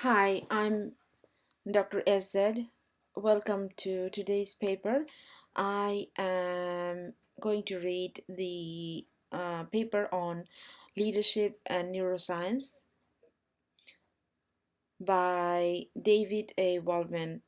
Hi, I'm Dr. SZ. Welcome to today's paper. I am going to read the paper on leadership and neuroscience by David A. Waldman.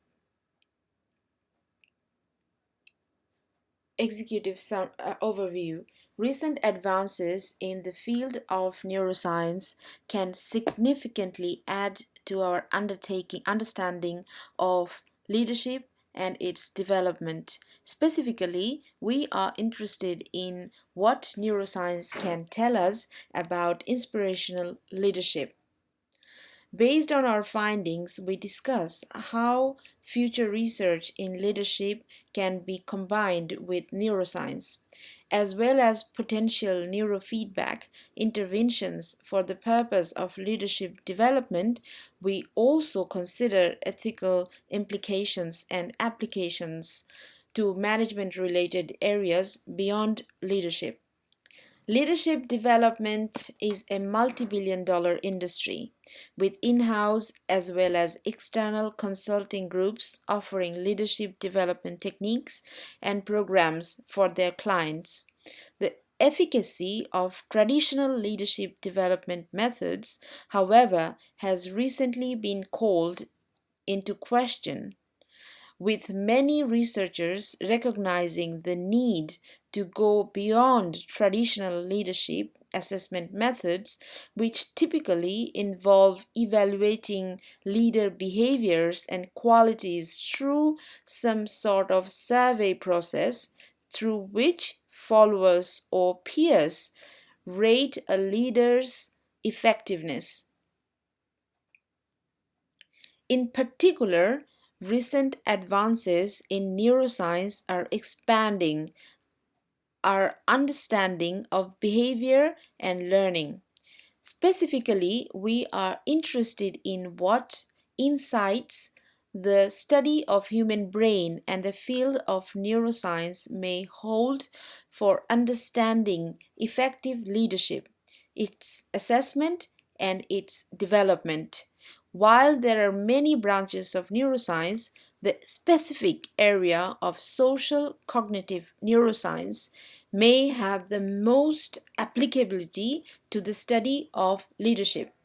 Overview. Recent advances in the field of neuroscience can significantly add to our understanding of leadership and its development. Specifically, we are interested in what neuroscience can tell us about inspirational leadership. Based on our findings, we discuss how future research in leadership can be combined with neuroscience, as well as potential neurofeedback interventions for the purpose of leadership development. We also consider ethical implications and applications to management related areas beyond leadership. Leadership development is a multi-billion dollar industry with in-house as well as external consulting groups offering leadership development techniques and programs for their clients. The efficacy of traditional leadership development methods, however, has recently been called into question, with many researchers recognizing the need to go beyond traditional leadership assessment methods, which typically involve evaluating leader behaviors and qualities through some sort of survey process through which followers or peers rate a leader's effectiveness. In particular, recent advances in neuroscience are expanding our understanding of behavior and learning. Specifically, we are interested in what insights the study of human brain and the field of neuroscience may hold for understanding effective leadership, its assessment, and its development. While there are many branches of neuroscience, the specific area of social cognitive neuroscience may have the most applicability to the study of leadership.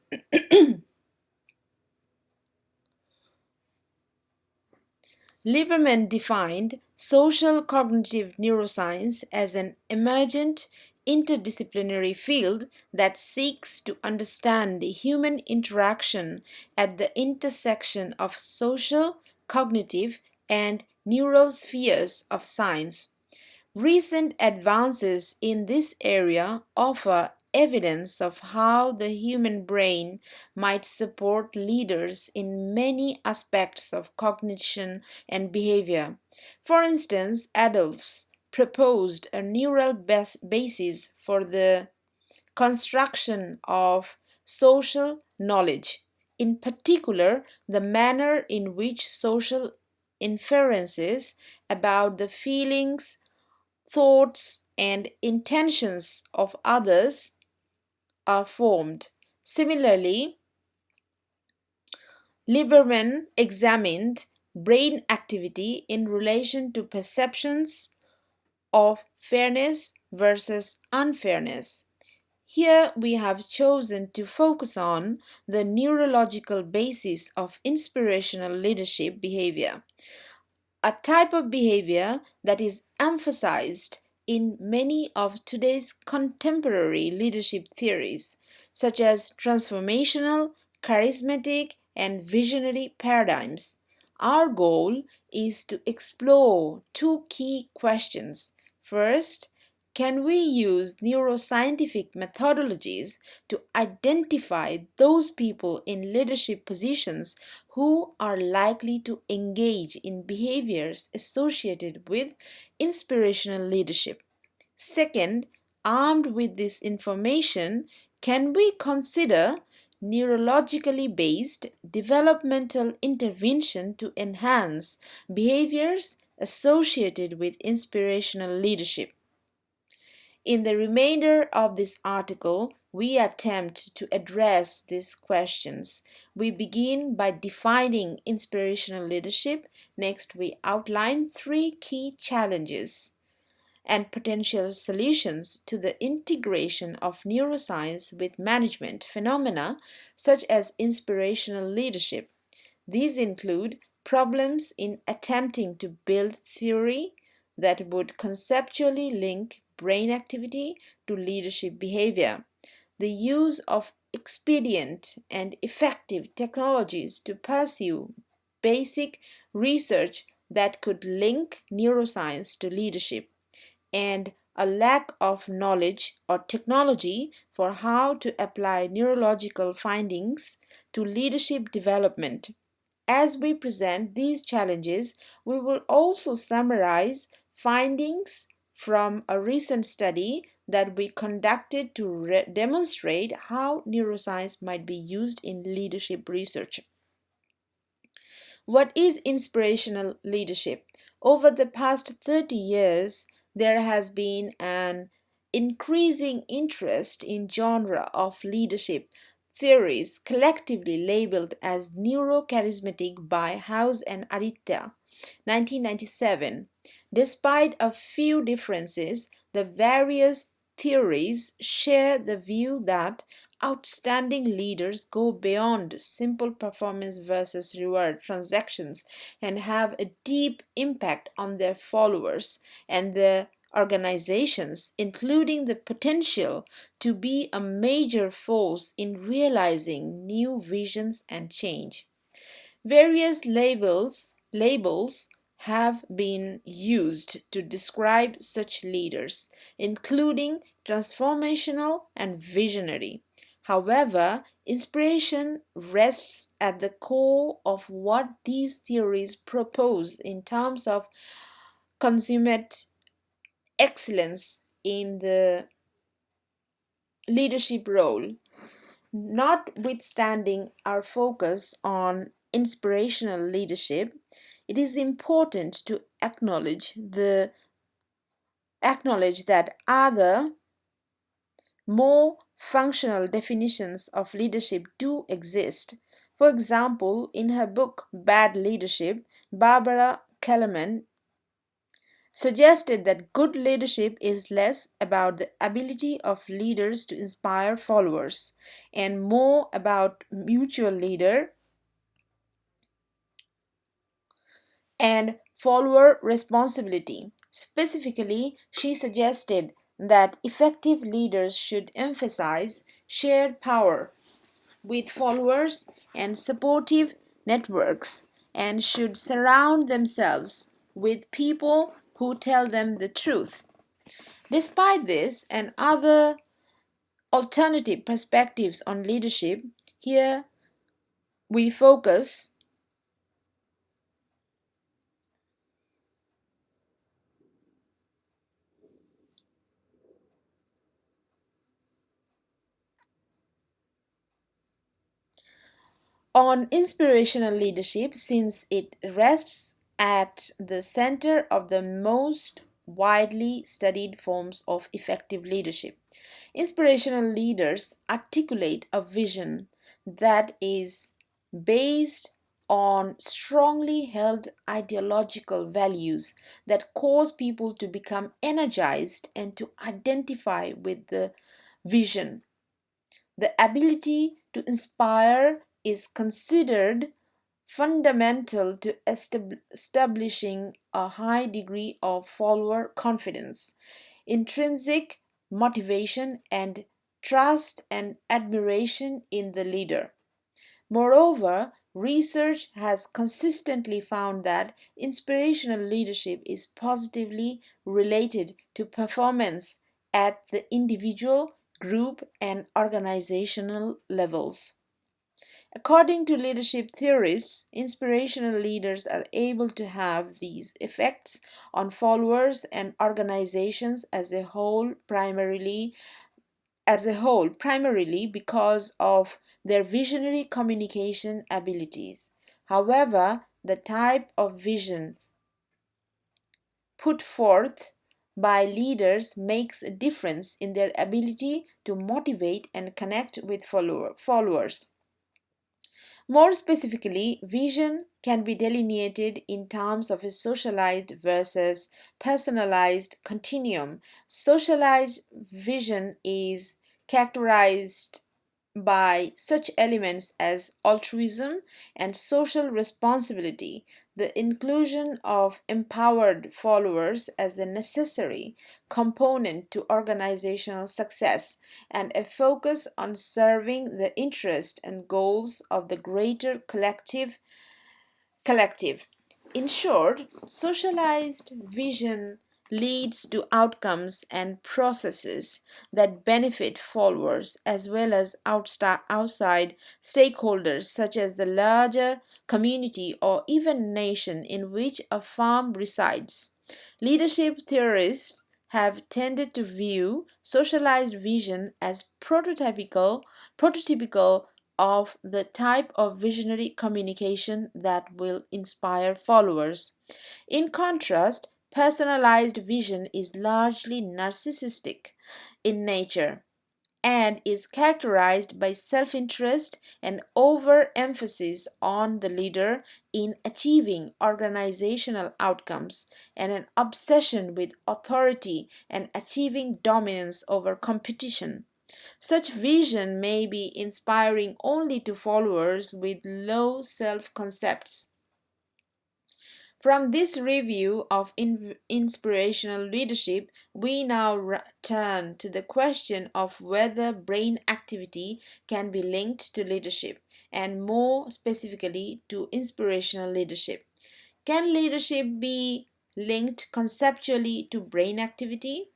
Lieberman defined social cognitive neuroscience as an emergent interdisciplinary field that seeks to understand the human interaction at the intersection of social, cognitive, and neural spheres of science. Recent advances in this area offer evidence of how the human brain might support leaders in many aspects of cognition and behavior. For instance, Adolphs proposed a neural basis for the construction of social knowledge, in particular, the manner in which social inferences about the feelings, thoughts, and intentions of others are formed. Similarly, Lieberman examined brain activity in relation to perceptions of fairness versus unfairness. Here we have chosen to focus on the neurological basis of inspirational leadership behavior, a type of behavior that is emphasized in many of today's contemporary leadership theories, such as transformational, charismatic, and visionary paradigms. Our goal is to explore two key questions. First, can we use neuroscientific methodologies to identify those people in leadership positions who are likely to engage in behaviors associated with inspirational leadership? Second, armed with this information, can we consider neurologically based developmental intervention to enhance behaviors associated with inspirational leadership? In the remainder of this article, we attempt to address these questions. We begin by defining inspirational leadership. Next, we outline three key challenges and potential solutions to the integration of neuroscience with management phenomena such as inspirational leadership. These include problems in attempting to build theory that would conceptually link brain activity to leadership behavior, the use of expedient and effective technologies to pursue basic research that could link neuroscience to leadership, and a lack of knowledge or technology for how to apply neurological findings to leadership development. As we present these challenges, we will also summarize findings from a recent study that we conducted to demonstrate how neuroscience might be used in leadership research. What is inspirational leadership? Over the past 30 years, there has been an increasing interest in genre of leadership theories collectively labeled as neurocharismatic by House and Aditya, 1997. Despite a few differences, the various theories share the view that outstanding leaders go beyond simple performance versus reward transactions and have a deep impact on their followers and the organizations, including the potential to be a major force in realizing new visions and change. Various labels have been used to describe such leaders, including transformational and visionary. However, inspiration rests at the core of what these theories propose in terms of consummate excellence in the leadership role. Notwithstanding our focus on inspirational leadership, it is important to acknowledge that other more functional definitions of leadership do exist. For example, in her book Bad Leadership, Barbara Kellerman suggested that good leadership is less about the ability of leaders to inspire followers and more about mutual leader and follower responsibility. Specifically, she suggested that effective leaders should emphasize shared power with followers and supportive networks and should surround themselves with people who tell them the truth. Despite this and other alternative perspectives on leadership, here we focus on inspirational leadership since it rests at the center of the most widely studied forms of effective leadership. Inspirational leaders articulate a vision that is based on strongly held ideological values that cause people to become energized and to identify with the vision. The ability to inspire is considered fundamental to establishing a high degree of follower confidence, intrinsic motivation, and trust and admiration in the leader. Moreover, research has consistently found that inspirational leadership is positively related to performance at the individual, group, and organizational levels. According to leadership theorists, inspirational leaders are able to have these effects on followers and organizations primarily because of their visionary communication abilities. However, the type of vision put forth by leaders makes a difference in their ability to motivate and connect with followers. More specifically, vision can be delineated in terms of a socialized versus personalized continuum. Socialized vision is characterized by such elements as altruism and social responsibility, the inclusion of empowered followers as a necessary component to organizational success, and a focus on serving the interests and goals of the greater collective. In short, socialized vision leads to outcomes and processes that benefit followers as well as outside stakeholders, such as the larger community or even nation in which a firm resides. Leadership theorists have tended to view socialized vision as prototypical of the type of visionary communication that will inspire followers. In contrast, personalized vision is largely narcissistic in nature and is characterized by self interest and overemphasis on the leader in achieving organizational outcomes, and an obsession with authority and achieving dominance over competition. Such vision may be inspiring only to followers with low self concepts. From this review of inspirational leadership, we now turn to the question of whether brain activity can be linked to leadership, and more specifically to inspirational leadership. Can leadership be linked conceptually to brain activity?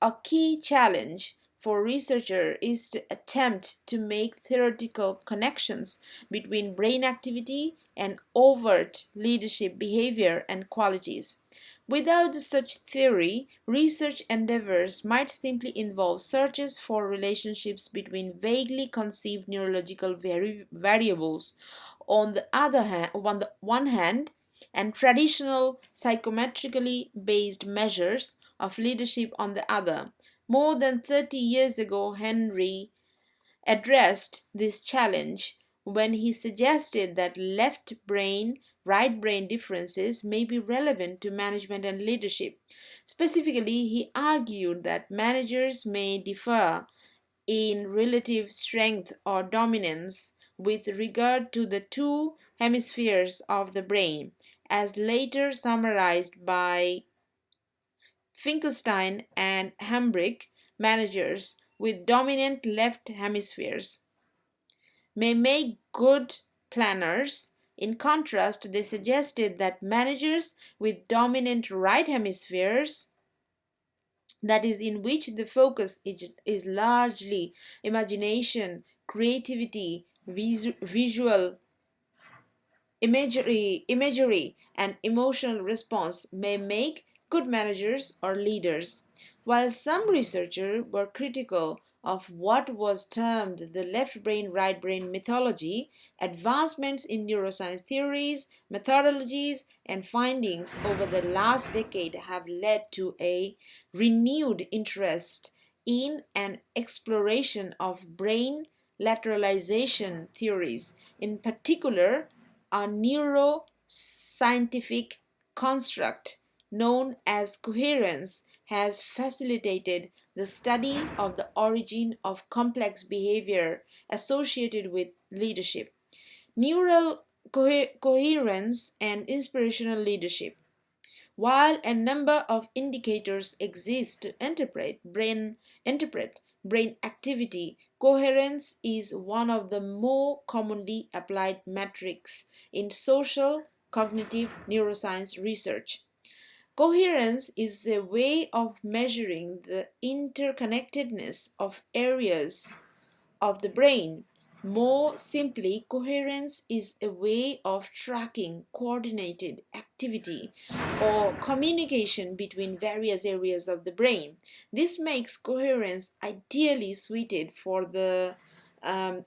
A key challenge for researchers is to attempt to make theoretical connections between brain activity and overt leadership behavior and qualities. Without such theory, research endeavors might simply involve searches for relationships between vaguely conceived neurological variables on the one hand, and traditional psychometrically based measures of leadership on the other. More than 30 years ago, Henry addressed this challenge when he suggested that left brain right brain differences may be relevant to management and leadership. Specifically, he argued that managers may differ in relative strength or dominance with regard to the two hemispheres of the brain, as later summarized by Finkelstein and Hambrick. Managers with dominant left hemispheres may make good planners. In contrast, they suggested that managers with dominant right hemispheres, that is, in which the focus is largely imagination, creativity, visual imagery, and emotional response, may make good managers or leaders. While some researchers were critical of what was termed the left brain right brain mythology, advancements in neuroscience theories, methodologies, and findings over the last decade have led to a renewed interest in an exploration of brain lateralization theories, in particular a neuroscientific construct known as coherence has facilitated the study of the origin of complex behavior associated with leadership, neural coherence, and inspirational leadership. While a number of indicators exist to interpret brain activity, coherence is one of the more commonly applied metrics in social cognitive neuroscience research. Coherence is a way of measuring the interconnectedness of areas of the brain. More simply, coherence is a way of tracking coordinated activity or communication between various areas of the brain. This makes coherence ideally suited for the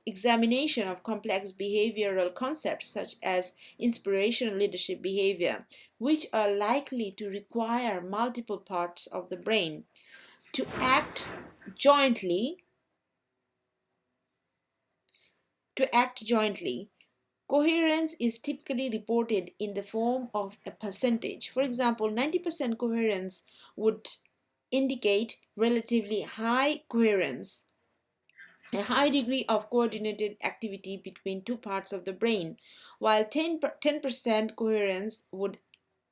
examination of complex behavioral concepts such as inspirational leadership behavior, which are likely to require multiple parts of the brain to act jointly to act jointly. Coherence is typically reported in the form of a percentage. For example, 90% coherence would indicate relatively high coherence, a high degree of coordinated activity between two parts of the brain, while 10% coherence would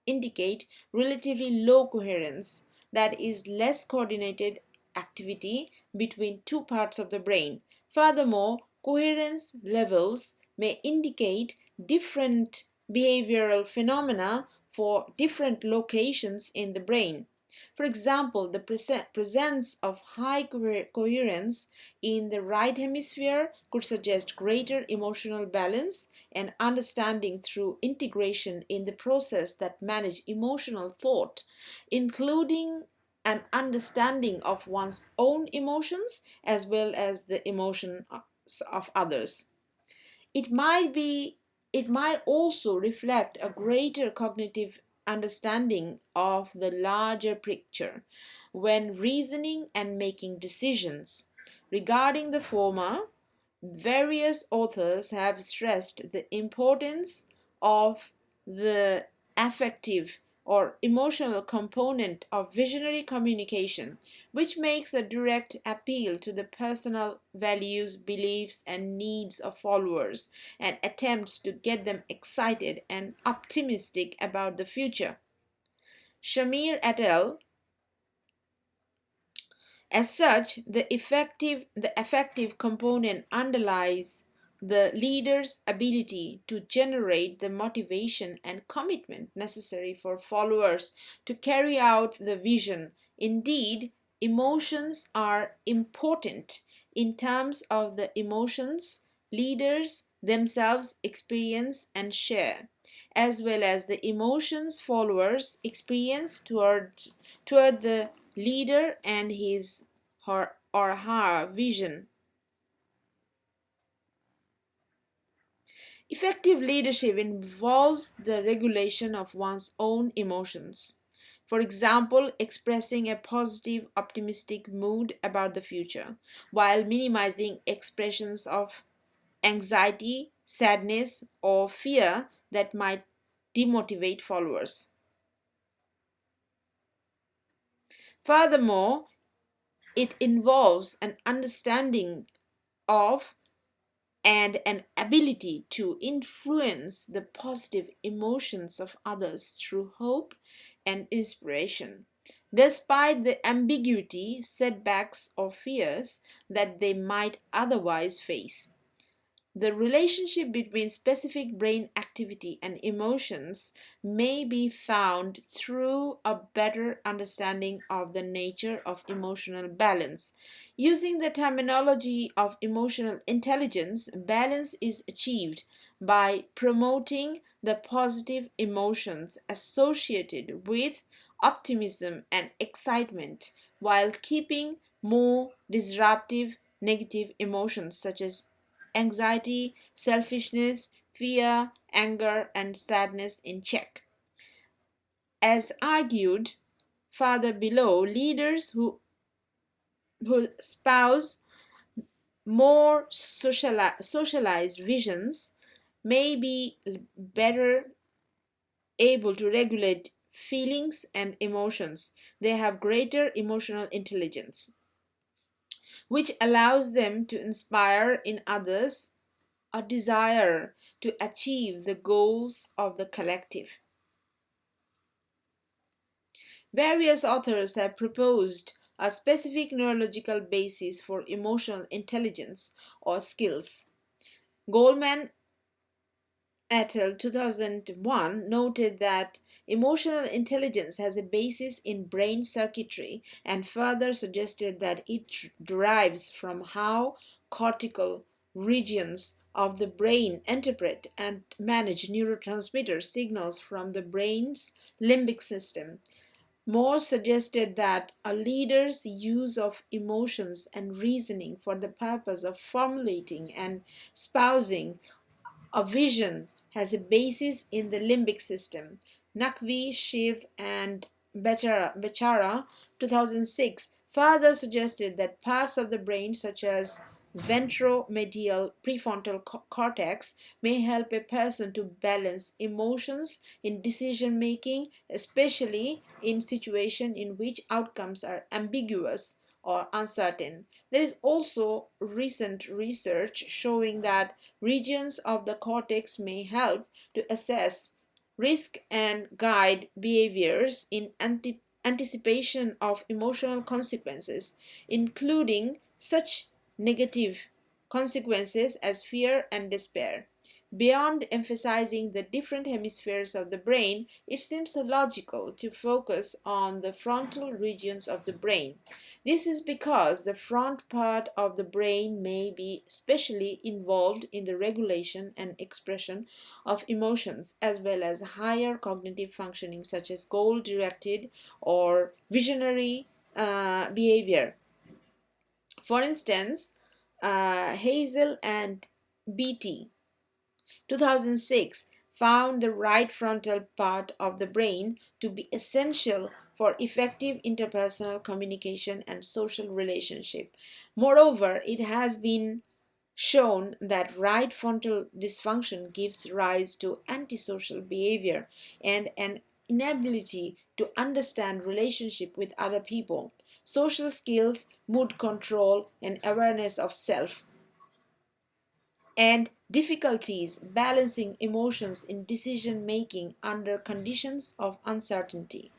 indicate relatively low coherence, that is, less coordinated activity between two parts of the brain. Furthermore, coherence levels may indicate different behavioral phenomena for different locations in the brain. For example, the presence of high coherence in the right hemisphere could suggest greater emotional balance and understanding through integration in the process that manage emotional thought, including an understanding of one's own emotions as well as the emotions of others. It might be it might also reflect a greater cognitive understanding of the larger picture when reasoning and making decisions. Regarding the former, various authors have stressed the importance of the affective or emotional component of visionary communication, which makes a direct appeal to the personal values, beliefs, and needs of followers and attempts to get them excited and optimistic about the future. Shamir et al. As such, the affective component underlies the leader's ability to generate the motivation and commitment necessary for followers to carry out the vision. Indeed, emotions are important in terms of the emotions leaders themselves experience and share, as well as the emotions followers experience toward the leader and his or her vision. Effective leadership involves the regulation of one's own emotions. For example, expressing a positive, optimistic mood about the future, while minimizing expressions of anxiety, sadness, or fear that might demotivate followers. Furthermore, it involves an understanding of and an ability to influence the positive emotions of others through hope and inspiration, despite the ambiguity, setbacks, or fears that they might otherwise face. The relationship between specific brain activity and emotions may be found through a better understanding of the nature of emotional balance. Using the terminology of emotional intelligence, balance is achieved by promoting the positive emotions associated with optimism and excitement while keeping more disruptive negative emotions such as anxiety, selfishness, fear, anger, and sadness in check. As argued farther below, leaders who espouse more socialized visions may be better able to regulate feelings and emotions. They have greater emotional intelligence, which allows them to inspire in others a desire to achieve the goals of the collective. Various authors have proposed a specific neurological basis for emotional intelligence or skills. Goldman et al. 2001 noted that emotional intelligence has a basis in brain circuitry and further suggested that it derives from how cortical regions of the brain interpret and manage neurotransmitter signals from the brain's limbic system. More suggested that a leader's use of emotions and reasoning for the purpose of formulating and espousing a vision has a basis in the limbic system. Naqvi, Shiv, and Bechara 2006 further suggested that parts of the brain, such as ventromedial prefrontal cortex, may help a person to balance emotions in decision making, especially in situations in which outcomes are ambiguous or uncertain. There is also recent research showing that regions of the cortex may help to assess risk and guide behaviors in anticipation of emotional consequences, including such negative consequences as fear and despair. Beyond emphasizing the different hemispheres of the brain, it seems logical to focus on the frontal regions of the brain. This is because the front part of the brain may be especially involved in the regulation and expression of emotions, as well as higher cognitive functioning, such as goal directed or visionary behavior. For instance, Hazel and Beatty 2006 found the right frontal part of the brain to be essential for effective interpersonal communication and social relationship. Moreover, it has been shown that right frontal dysfunction gives rise to antisocial behavior and an inability to understand relationship with other people. Social skills, mood control, and awareness of self and difficulties balancing emotions in decision making under conditions of uncertainty.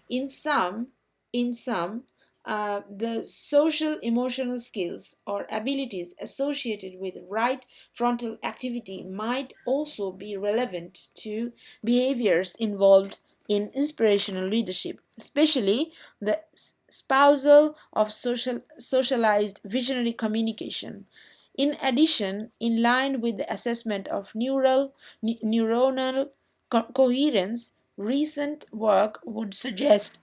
In some, in some, the social emotional skills or abilities associated with right frontal activity might also be relevant to behaviors involved in inspirational leadership, especially the spousal of socialized visionary communication. In addition, in line with the assessment of neuronal coherence, recent work would suggest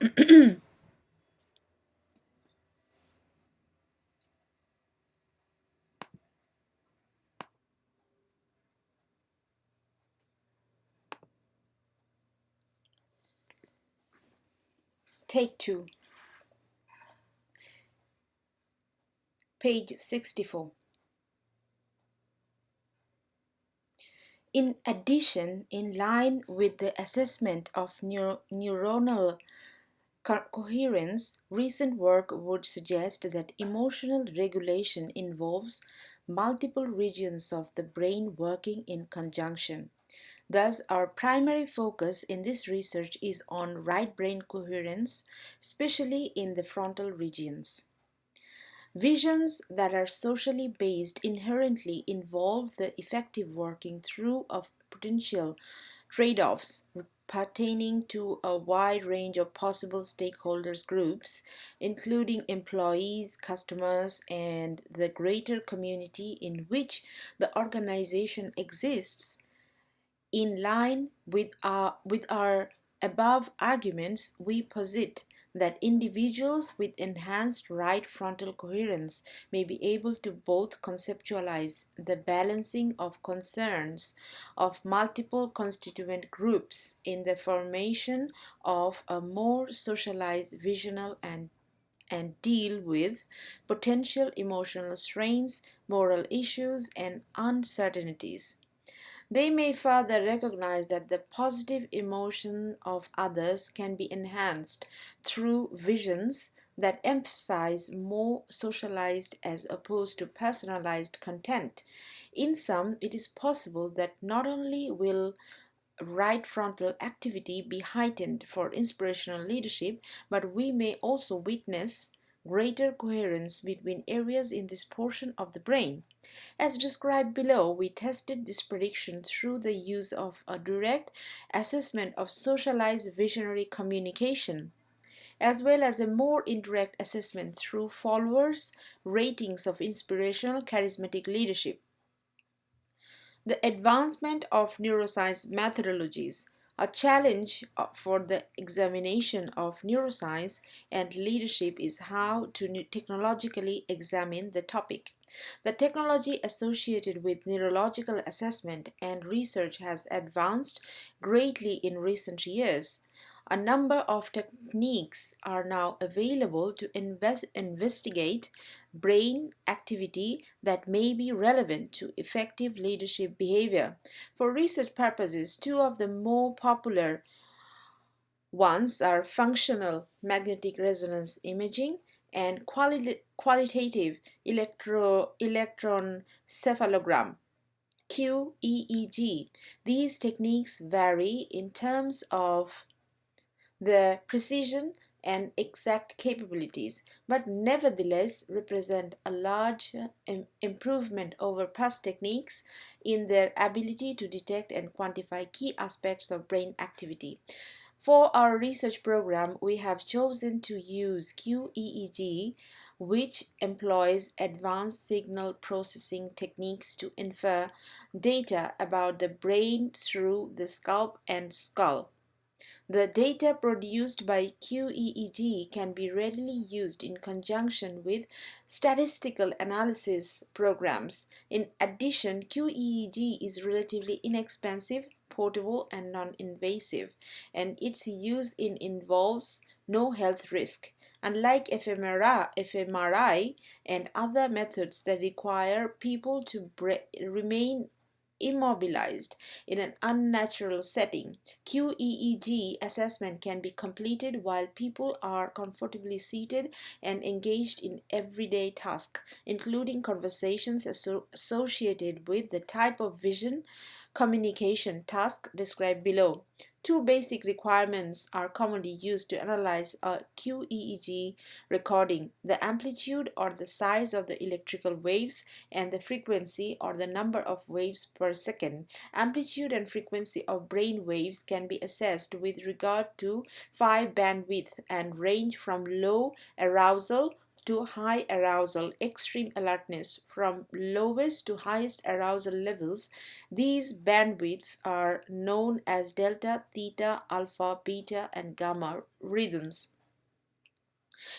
take 2, page 64. In addition, in line with the assessment of neuronal coherence, recent work would suggest that emotional regulation involves multiple regions of the brain working in conjunction. Thus, our primary focus in this research is on right brain coherence, especially in the frontal regions. Visions that are socially based inherently involve the effective working through of potential trade offs pertaining to a wide range of possible stakeholders groups, including employees, customers, and the greater community in which the organization exists. In line with our above arguments, we posit that individuals with enhanced right frontal coherence may be able to both conceptualize the balancing of concerns of multiple constituent groups in the formation of a more socialized visional and deal with potential emotional strains, moral issues, and uncertainties. They may further recognize that the positive emotion of others can be enhanced through visions that emphasize more socialized as opposed to personalized content. In sum, it is possible that not only will right frontal activity be heightened for inspirational leadership, but we may also witness greater coherence between areas in this portion of the brain. As described below, we tested this prediction through the use of a direct assessment of socialized visionary communication, as well as a more indirect assessment through followers' ratings of inspirational charismatic leadership. The advancement of neuroscience methodologies A challenge for the examination of neuroscience and leadership is how to technologically examine the topic. The technology associated with neurological assessment and research has advanced greatly in recent years. A number of techniques are now available to investigate brain activity that may be relevant to effective leadership behavior. For research purposes, two of the more popular ones are functional magnetic resonance imaging and qualitative electron cephalogram. QEEG. These techniques vary in terms of the precision and exact capabilities, but nevertheless represent a large improvement over past techniques in their ability to detect and quantify key aspects of brain activity. For our research program, we have chosen to use QEEG, which employs advanced signal processing techniques to infer data about the brain through the scalp and skull. The data produced by QEEG can be readily used in conjunction with statistical analysis programs. In addition, QEEG is relatively inexpensive, portable, and non-invasive, and its use involves no health risk. Unlike fMRI and other methods that require people to remain immobilized in an unnatural setting, QEEG assessment can be completed while people are comfortably seated and engaged in everyday tasks, including conversations associated with the type of vision communication task described below. Two basic requirements are commonly used to analyze a QEEG recording: the amplitude or the size of the electrical waves and the frequency or the number of waves per second. Amplitude and frequency of brain waves can be assessed with regard to 5 bandwidth and range from low arousal to high arousal, extreme alertness from lowest to highest arousal levels. These bandwidths are known as delta, theta, alpha, beta, and gamma rhythms.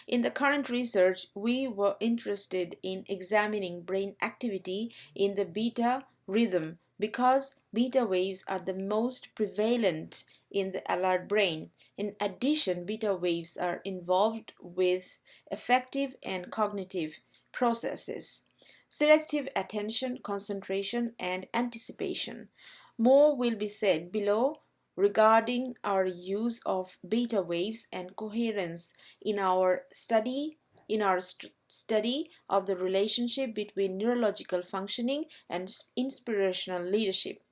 In the current research, we were interested in examining brain activity in the beta rhythm because beta waves are the most prevalent in the alert brain. In addition, beta waves are involved with affective and cognitive processes, selective attention, concentration, and anticipation. More will be said below regarding our use of beta waves and coherence in our study of the relationship between neurological functioning and inspirational leadership.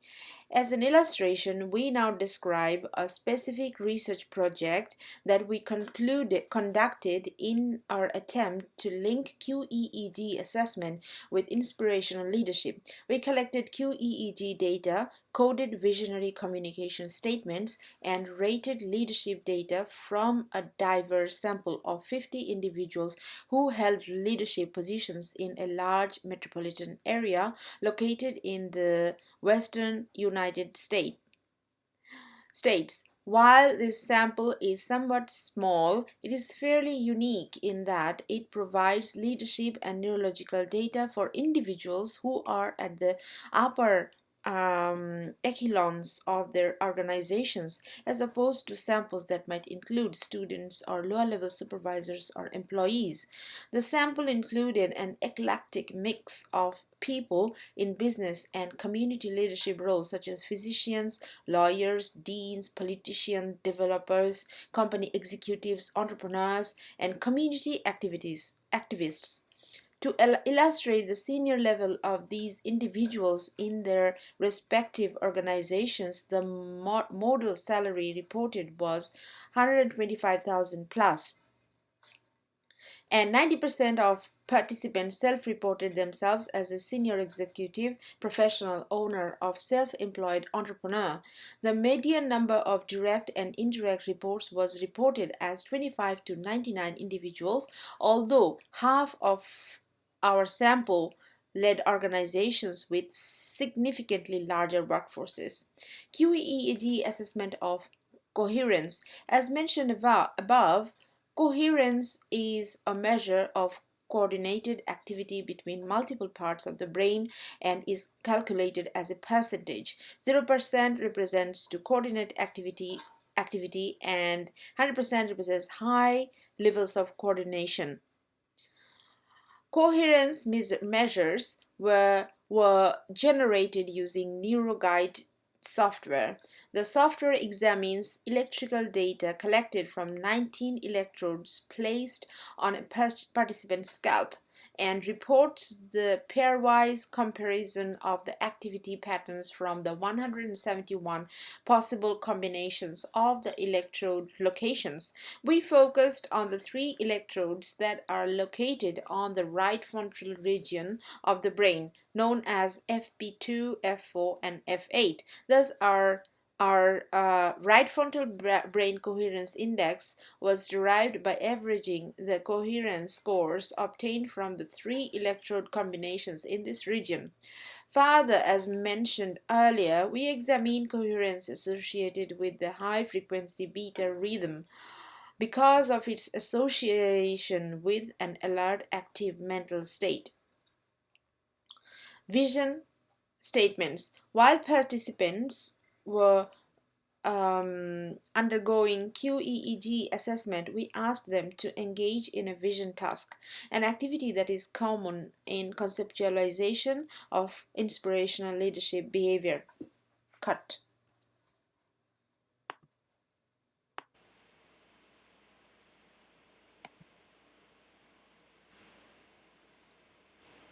As an illustration, we now describe a specific research project that we conducted in our attempt to link QEEG assessment with inspirational leadership. We collected QEEG data, coded visionary communication statements, and rated leadership data from a diverse sample of 50 individuals who held leadership positions in a large metropolitan area located in the Western United States. While this sample is somewhat small, it is fairly unique in that it provides leadership and neurological data for individuals who are at the upper echelons of their organizations, as opposed to samples that might include students or lower level supervisors or employees. The sample included an eclectic mix of people in business and community leadership roles such as physicians, lawyers, deans, politicians, developers, company executives, entrepreneurs, and community activists. To illustrate the senior level of these individuals in their respective organizations, the model salary reported was 125,000 plus, and 90% of participants self-reported themselves as a senior executive, professional, owner, of self-employed entrepreneur. The median number of direct and indirect reports was reported as 25 to 99 individuals, although half of our sample led organizations with significantly larger workforces. QEEG assessment of coherence. As mentioned above, coherence is a measure of coordinated activity between multiple parts of the brain and is calculated as a percentage. 0% represents to coordinate activity and 100% represents high levels of coordination. Coherence measures were generated using NeuroGuide software. The software examines electrical data collected from 19 electrodes placed on a participant's scalp and reports the pairwise comparison of the activity patterns from the 171 possible combinations of the electrode locations. We focused on the three electrodes that are located on the right frontal region of the brain, known as FP2, F4, and F8. Thus, our right frontal brain coherence index was derived by averaging the coherence scores obtained from the three electrode combinations in this region. Further, as mentioned earlier, we examine coherence associated with the high frequency beta rhythm because of its association with an alert, active mental state. Vision statements. While participants were undergoing QEEG assessment, we asked them to engage in a vision task, an activity that is common in conceptualization of inspirational leadership behavior. Cut.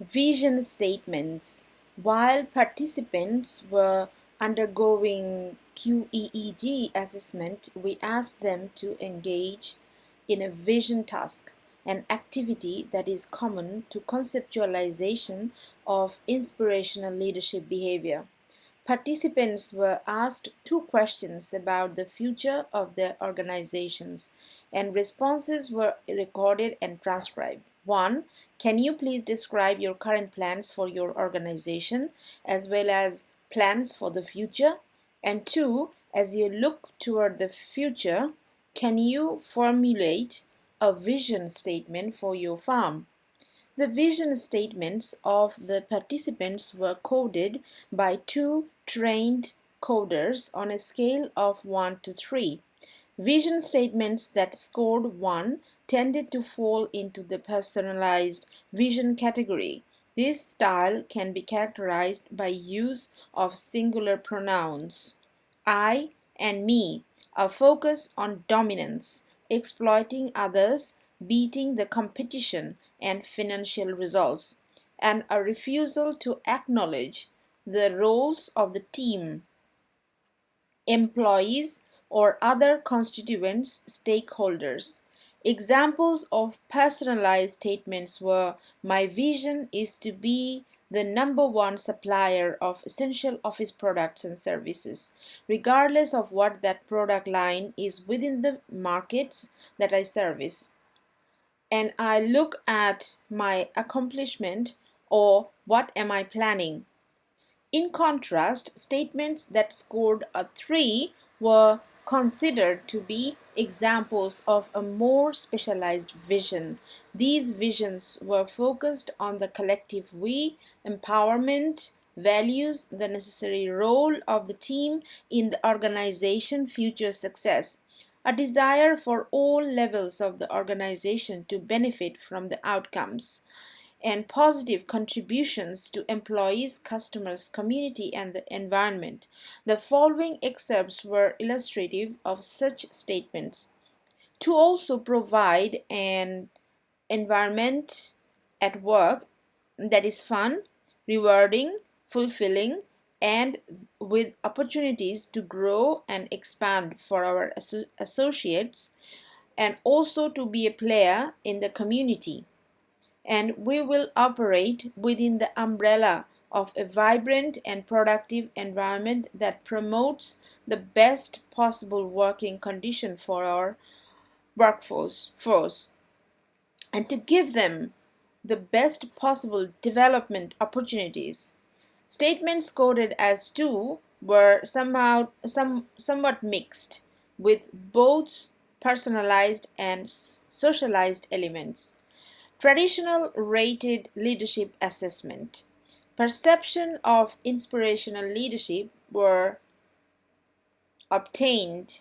Vision statements. While participants were undergoing QEEG assessment, we asked them to engage in a vision task, an activity that is common to conceptualization of inspirational leadership behavior. Participants were asked two questions about the future of their organizations, and responses were recorded and transcribed. 1. Can you please describe your current plans for your organization as well as plans for the future? And 2. As you look toward the future, can you formulate a vision statement for your farm? The vision statements of the participants were coded by two trained coders on a scale of 1 to 3. Vision statements that scored 1 tended to fall into the personalized vision category. This style can be characterized by use of singular pronouns, I and me, a focus on dominance, exploiting others, beating the competition, and financial results, and a refusal to acknowledge the roles of the team, employees, or other constituents, stakeholders. Examples of personalized statements were: my vision is to be the number one supplier of essential office products and services, regardless of what that product line is within the markets that I service. And I look at my accomplishment, or what am I planning? In contrast, statements that scored a 3 were considered to be examples of a more specialized vision. These visions were focused on the collective we, empowerment, values, the necessary role of the team in the organization future success, a desire for all levels of the organization to benefit from the outcomes, and positive contributions to employees, customers, community, and the environment. The following excerpts were illustrative of such statements. To also provide an environment at work that is fun, rewarding, fulfilling, and with opportunities to grow and expand for our associates, and also to be a player in the community. And we will operate within the umbrella of a vibrant and productive environment that promotes the best possible working condition for our workforce and to give them the best possible development opportunities. Statements coded as 2 were somewhat mixed, with both personalized and socialized elements. Traditional rated leadership assessment. Perception of inspirational leadership were obtained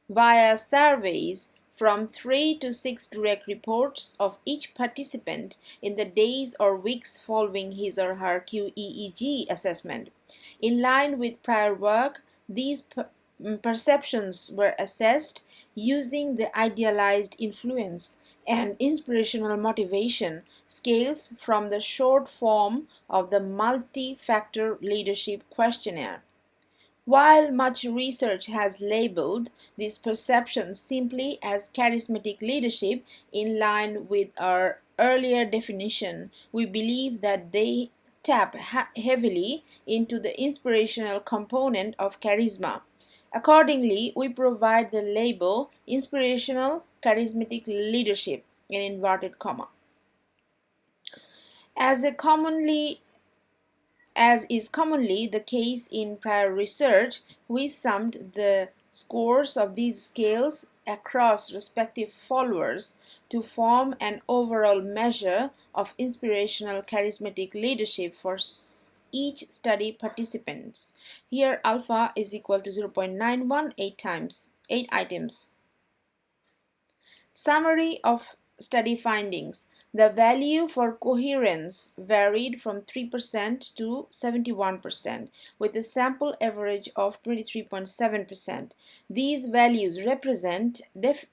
via surveys from 3 to 6 direct reports of each participant in the days or weeks following his or her QEEG assessment. In line with prior work, these perceptions were assessed using the idealized influence and inspirational motivation scales from the short form of the multi-factor leadership questionnaire. While much research has labeled these perceptions simply as charismatic leadership in line with our earlier definition, we believe that they tap heavily into the inspirational component of charisma. Accordingly, we provide the label inspirational charismatic leadership in inverted comma. As a commonly As is commonly the case in prior research, we summed the scores of these scales across respective followers to form an overall measure of inspirational charismatic leadership for each study participants. Here alpha is equal to 0.918 times 8 items. Summary of study findings. The value for coherence varied from 3% to 71%, with a sample average of 23.7%. These values represent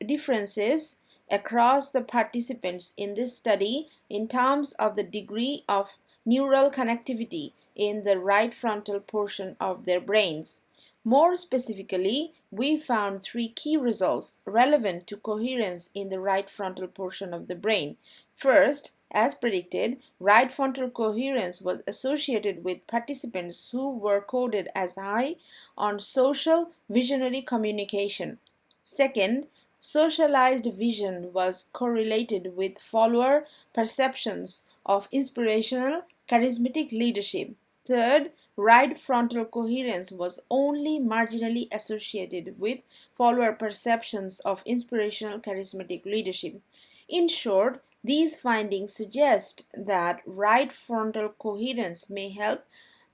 differences across the participants in this study in terms of the degree of neural connectivity in the right frontal portion of their brains. More specifically, we found three key results relevant to coherence in the right frontal portion of the brain. First, as predicted, right frontal coherence was associated with participants who were coded as high on social visionary communication. Second, socialized vision was correlated with follower perceptions of inspirational, charismatic leadership. Third, right frontal coherence was only marginally associated with follower perceptions of inspirational, charismatic leadership. In short, these findings suggest that right frontal coherence may help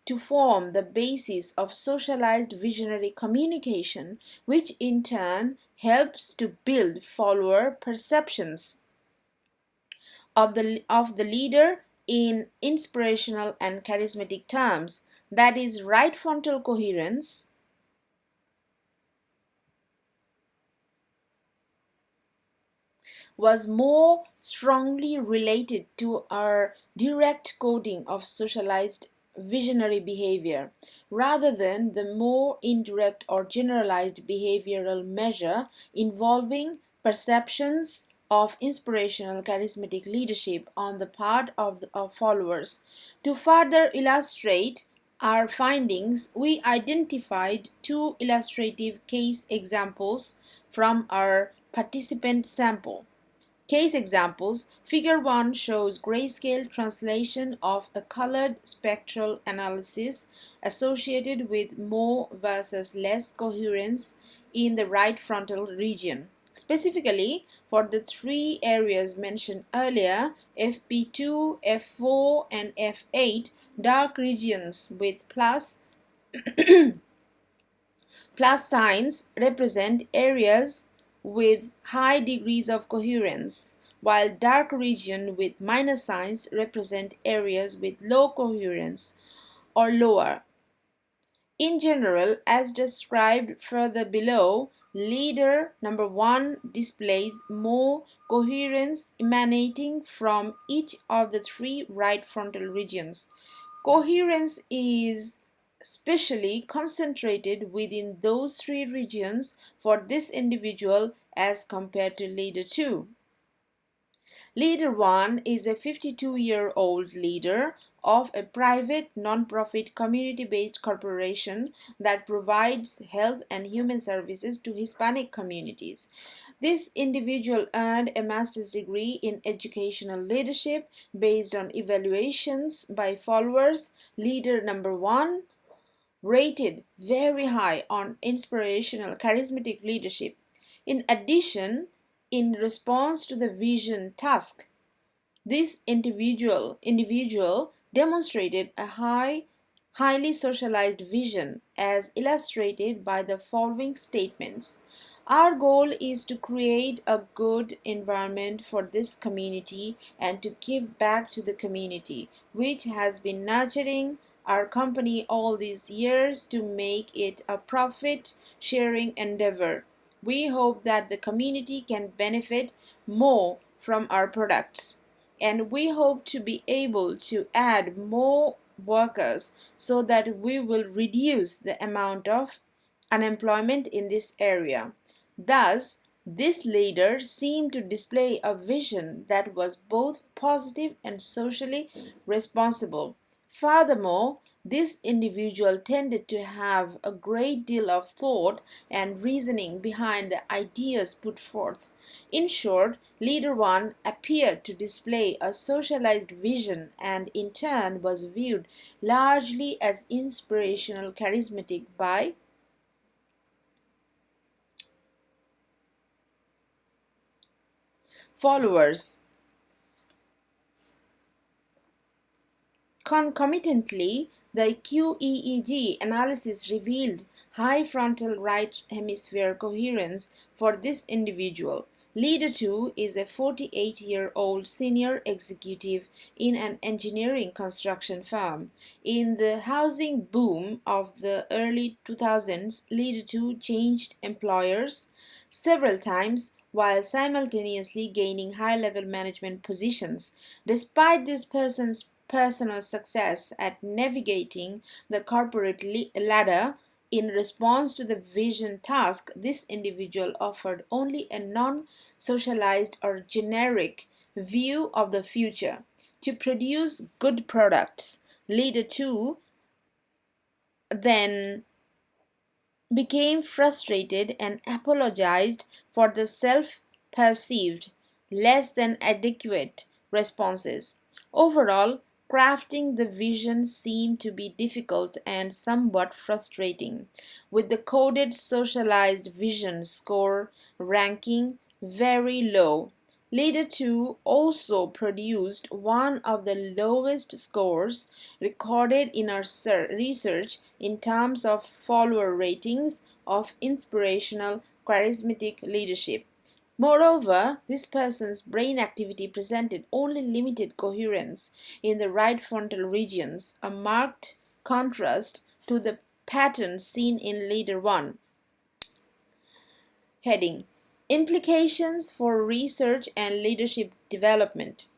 to form the basis of socialized visionary communication, which in turn helps to build follower perceptions of the leader in inspirational and charismatic terms. That is, right frontal coherence was more strongly related to our direct coding of socialized visionary behavior rather than the more indirect or generalized behavioral measure involving perceptions of inspirational charismatic leadership on the part of followers. To further illustrate our findings, we identified two illustrative case examples from our participant sample. Case examples. Figure 1 shows grayscale translation of a colored spectral analysis associated with more versus less coherence in the right frontal region. Specifically, for the three areas mentioned earlier, FP2, F4, and F8, dark regions with plus signs represent areas with high degrees of coherence, while dark region with minus signs represent areas with low coherence or lower. In general, as described further below, leader number 1 displays more coherence emanating from each of the three right frontal regions. Coherence is specially concentrated within those three regions for this individual as compared to leader 2. Leader 1 is a 52-year-old leader of a private, non-profit, community-based corporation that provides health and human services to Hispanic communities. This individual earned a master's degree in educational leadership based on evaluations by followers. Leader number one rated very high on inspirational, charismatic leadership. In addition, in response to the vision task, this individual demonstrated a highly socialized vision as illustrated by the following statements. Our goal is to create a good environment for this community and to give back to the community, which has been nurturing our company all these years to make it a profit sharing endeavor. We hope that the community can benefit more from our products, and we hope to be able to add more workers so that we will reduce the amount of unemployment in this area. Thus, this leader seemed to display a vision that was both positive and socially responsible. Furthermore, this individual tended to have a great deal of thought and reasoning behind the ideas put forth. In short, Leader 1 appeared to display a socialized vision and in turn was viewed largely as inspirational, charismatic by followers. Concomitantly, the QEEG analysis revealed high frontal right hemisphere coherence for this individual. Leader 2 is a 48-year-old senior executive in an engineering construction firm. In the housing boom of the early 2000s, Leader 2 changed employers several times while simultaneously gaining high-level management positions. Despite this person's personal success at navigating the corporate ladder, in response to the vision task, this individual offered only a non socialized or generic view of the future. To produce good products, Leader 2 then became frustrated and apologized for the self perceived less than adequate responses. Overall, crafting the vision seemed to be difficult and somewhat frustrating, with the coded socialized vision score ranking very low. Leader 2 also produced one of the lowest scores recorded in our research in terms of follower ratings of inspirational, charismatic leadership. Moreover, this person's brain activity presented only limited coherence in the right frontal regions, a marked contrast to the pattern seen in Leader 1. Heading: Implications for Research and Leadership Development.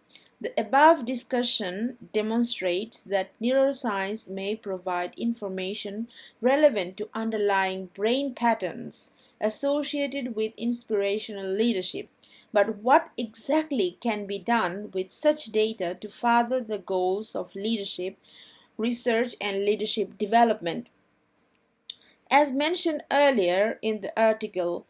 The above discussion demonstrates that neuroscience may provide information relevant to underlying brain patterns associated with inspirational leadership. But what exactly can be done with such data to further the goals of leadership, research, and leadership development? As mentioned earlier in the article,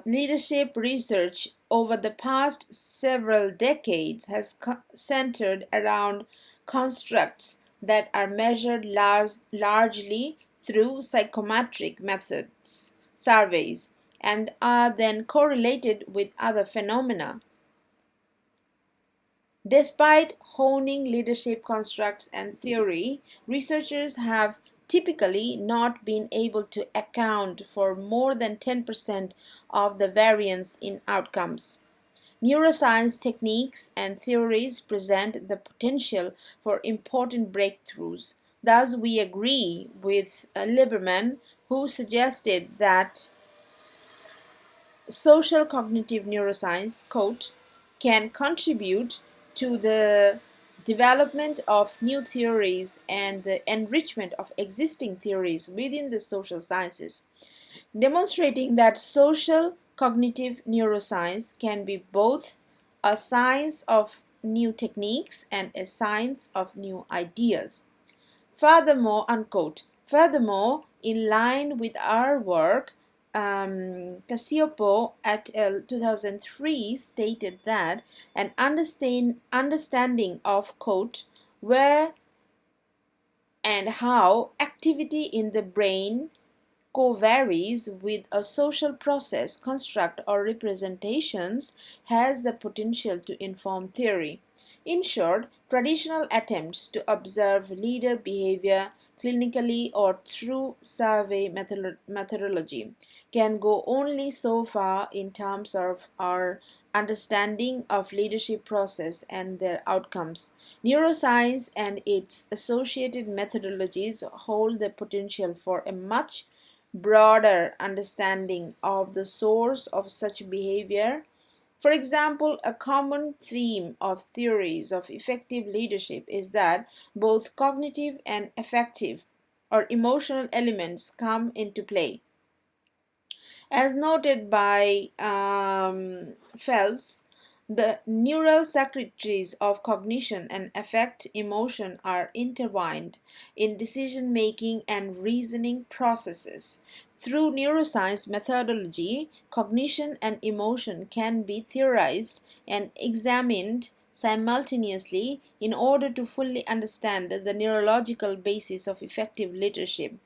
leadership research over the past several decades has centered around constructs that are measured largely through psychometric methods, surveys, and are then correlated with other phenomena. Despite honing leadership constructs and theory, researchers have typically not been able to account for more than 10% of the variance in outcomes. Neuroscience techniques and theories present the potential for important breakthroughs. Thus, we agree with Lieberman, who suggested that social cognitive neuroscience, quote, can contribute to the development of new theories and the enrichment of existing theories within the social sciences, demonstrating that social cognitive neuroscience can be both a science of new techniques and a science of new ideas. Furthermore, unquote, furthermore, in line with our work, Casiopo et al. 2003 stated that an understanding of, quote, where and how activity in the brain co-varies with a social process, construct, or representations has the potential to inform theory. In short, traditional attempts to observe leader behavior clinically or through survey methodology can go only so far in terms of our understanding of leadership process and their outcomes. Neuroscience and its associated methodologies hold the potential for a much broader understanding of the source of such behavior. For example, a common theme of theories of effective leadership is that both cognitive and affective or emotional elements come into play. As noted by Phelps, the neural circuitries of cognition and affect emotion are intertwined in decision making and reasoning processes. Through neuroscience methodology, cognition and emotion can be theorized and examined simultaneously in order to fully understand the neurological basis of effective leadership.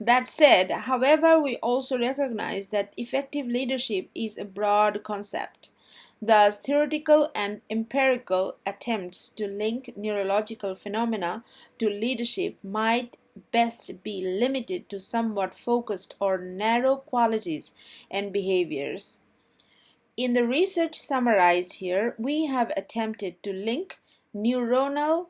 That said, however, we also recognize that effective leadership is a broad concept. Thus, theoretical and empirical attempts to link neurological phenomena to leadership might best be limited to somewhat focused or narrow qualities and behaviors. In the research summarized here, we have attempted to link neuronal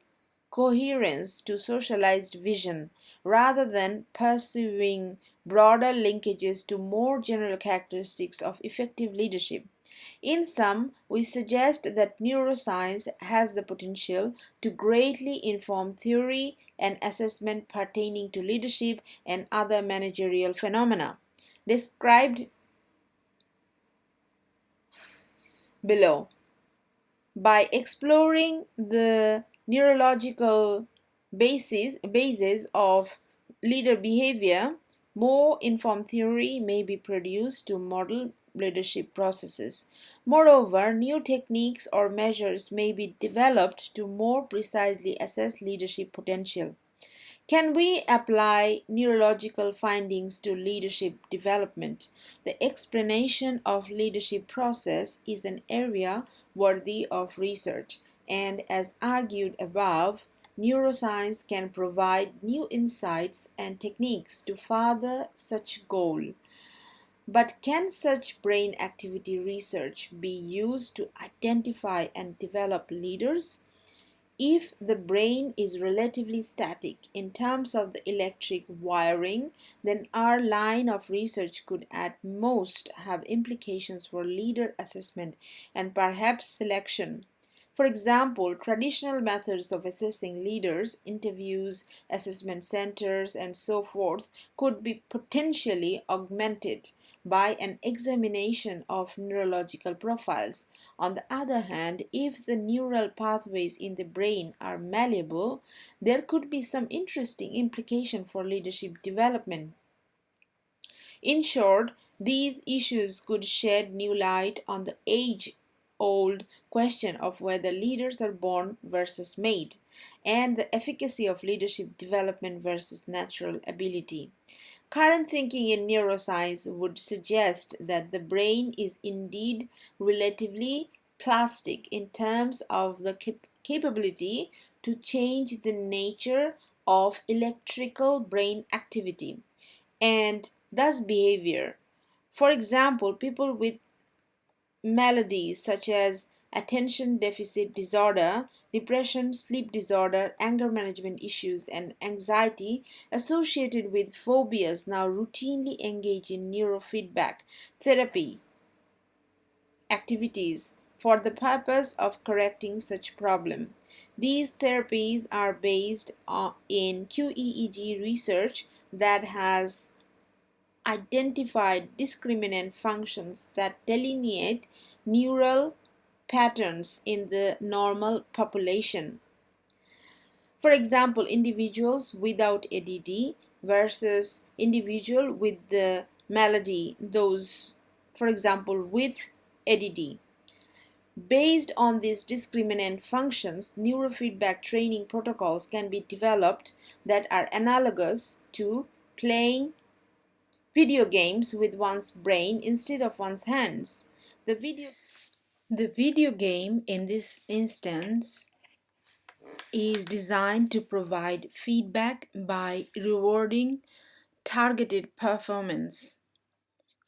coherence to socialized vision rather than pursuing broader linkages to more general characteristics of effective leadership. In sum, we suggest that neuroscience has the potential to greatly inform theory and assessment pertaining to leadership and other managerial phenomena described below. By exploring the neurological basis of leader behavior, more informed theory may be produced to model leadership processes. Moreover, new techniques or measures may be developed to more precisely assess leadership potential. Can we apply neurological findings to leadership development? The explanation of leadership process is an area worthy of research, and as argued above, neuroscience can provide new insights and techniques to further such goal. But can such brain activity research be used to identify and develop leaders? If the brain is relatively static in terms of the electric wiring, then our line of research could at most have implications for leader assessment and perhaps selection. For example, traditional methods of assessing leaders, interviews, assessment centers, and so forth, could be potentially augmented by an examination of neurological profiles. On the other hand, if the neural pathways in the brain are malleable, there could be some interesting implication for leadership development. In short, these issues could shed new light on the age old question of whether leaders are born versus made, and the efficacy of leadership development versus natural ability. Current thinking in neuroscience would suggest that the brain is indeed relatively plastic in terms of the capability to change the nature of electrical brain activity and thus behavior. For example, people with maladies such as attention deficit disorder, depression, sleep disorder, anger management issues, and anxiety associated with phobias now routinely engage in neurofeedback therapy activities for the purpose of correcting such problem. These therapies are based in QEEG research that has identified discriminant functions that delineate neural patterns in the normal population. For example, individuals without ADD versus individual with the malady, those, for example, with ADD. Based on these discriminant functions, neurofeedback training protocols can be developed that are analogous to playing video games with one's brain instead of one's hands. The video game in this instance is designed to provide feedback by rewarding targeted performance.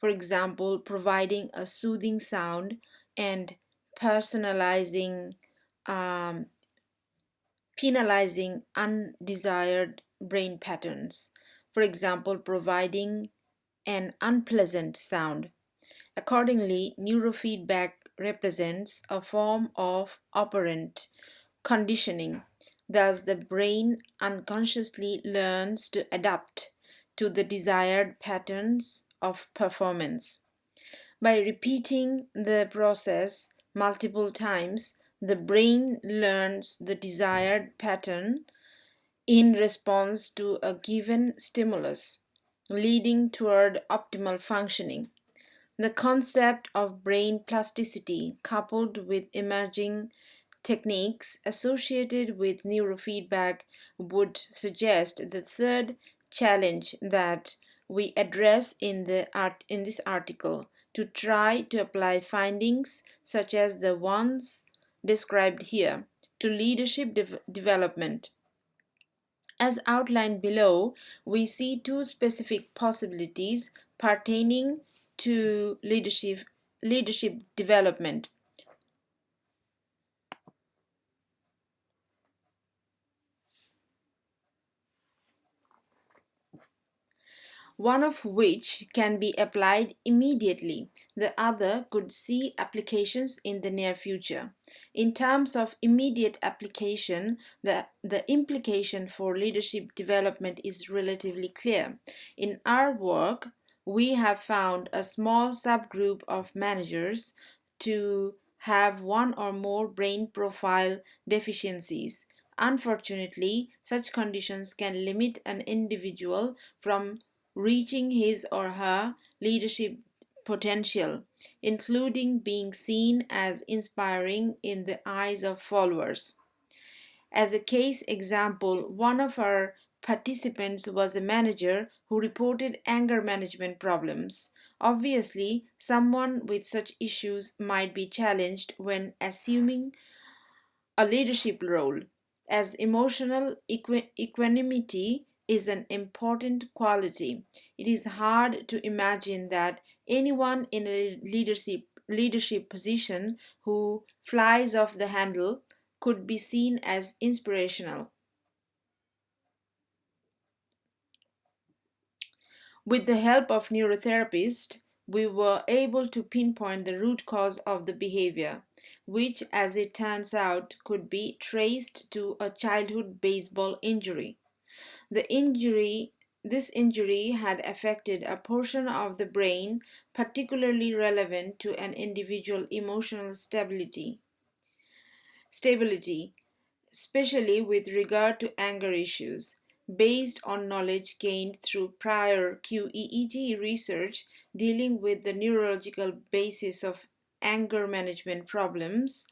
For example, providing a soothing sound and personalizing, um, penalizing undesired brain patterns. For example, providing an unpleasant sound. Accordingly, neurofeedback represents a form of operant conditioning. Thus, the brain unconsciously learns to adapt to the desired patterns of performance. By repeating the process multiple times, the brain learns the desired pattern in response to a given stimulus, leading toward optimal functioning. The concept of brain plasticity, coupled with emerging techniques associated with neurofeedback, would suggest the third challenge that we address in this article, to try to apply findings such as the ones described here to leadership development. As outlined below, we see two specific possibilities pertaining to leadership development. One of which can be applied immediately, the other could see applications in the near future. In terms of immediate application, the implication for leadership development is relatively clear. In our work, we have found a small subgroup of managers to have one or more brain profile deficiencies. Unfortunately, such conditions can limit an individual from reaching his or her leadership potential, including being seen as inspiring in the eyes of followers. As a case example, one of our participants was a manager who reported anger management problems. Obviously, someone with such issues might be challenged when assuming a leadership role, as emotional equanimity is an important quality. It is hard to imagine that anyone in a leadership position who flies off the handle could be seen as inspirational. With the help of neurotherapists, we were able to pinpoint the root cause of the behavior, which, as it turns out, could be traced to a childhood baseball injury. The injury This injury had affected a portion of the brain particularly relevant to an individual's emotional stability, especially with regard to anger issues. Based on knowledge gained through prior QEEG research dealing with the neurological basis of anger management problems,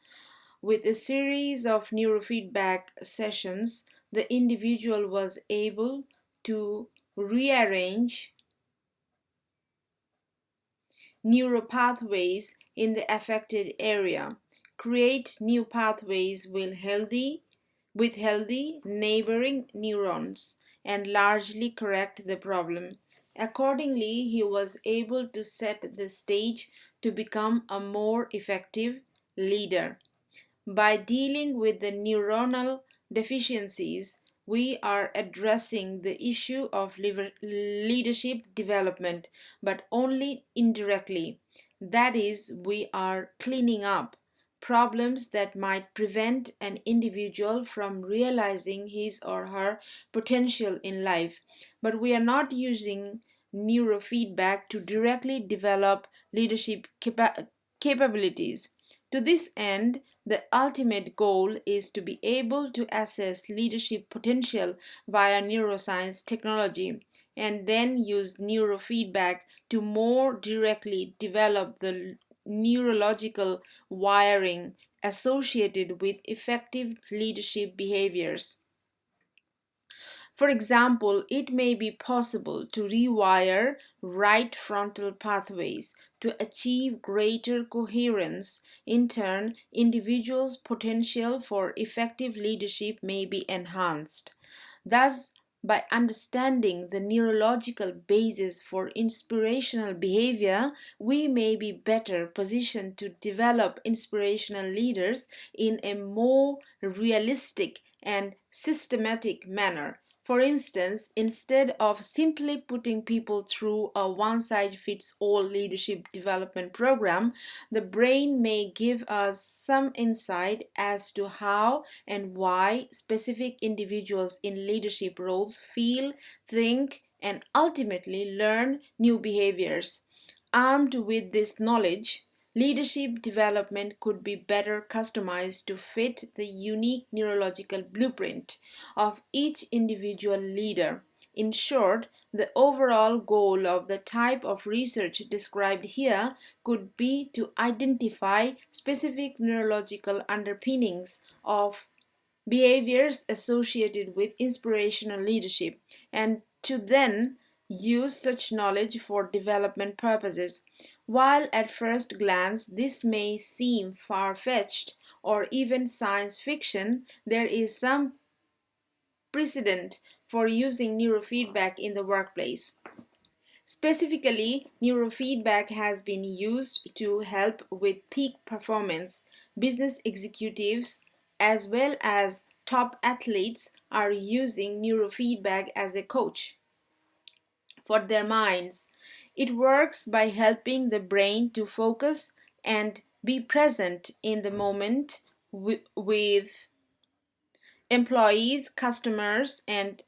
with a series of neurofeedback sessions, the individual was able to rearrange neuropathways in the affected area, create new pathways with healthy neighboring neurons, and largely correct the problem. Accordingly, he was able to set the stage to become a more effective leader. By dealing with the neuronal deficiencies, we are addressing the issue of leadership development, but only indirectly. That is, we are cleaning up problems that might prevent an individual from realizing his or her potential in life. But we are not using neurofeedback to directly develop leadership capabilities. To this end, the ultimate goal is to be able to assess leadership potential via neuroscience technology and then use neurofeedback to more directly develop the neurological wiring associated with effective leadership behaviors. For example, it may be possible to rewire right frontal pathways to achieve greater coherence. In turn, individuals' potential for effective leadership may be enhanced. Thus, by understanding the neurological basis for inspirational behavior, we may be better positioned to develop inspirational leaders in a more realistic and systematic manner. For instance, instead of simply putting people through a one size fits all leadership development program, the brain may give us some insight as to how and why specific individuals in leadership roles feel, think, and ultimately learn new behaviors. Armed with this knowledge, leadership development could be better customized to fit the unique neurological blueprint of each individual leader. In short, the overall goal of the type of research described here could be to identify specific neurological underpinnings of behaviors associated with inspirational leadership, and to then use such knowledge for development purposes. While at first glance this may seem far fetched or even science fiction, there is some precedent for using neurofeedback in the workplace. Specifically, neurofeedback has been used to help with peak performance. Business executives, as well as top athletes, are using neurofeedback as a coach for their minds. It works by helping the brain to focus and be present in the moment with employees, customers, and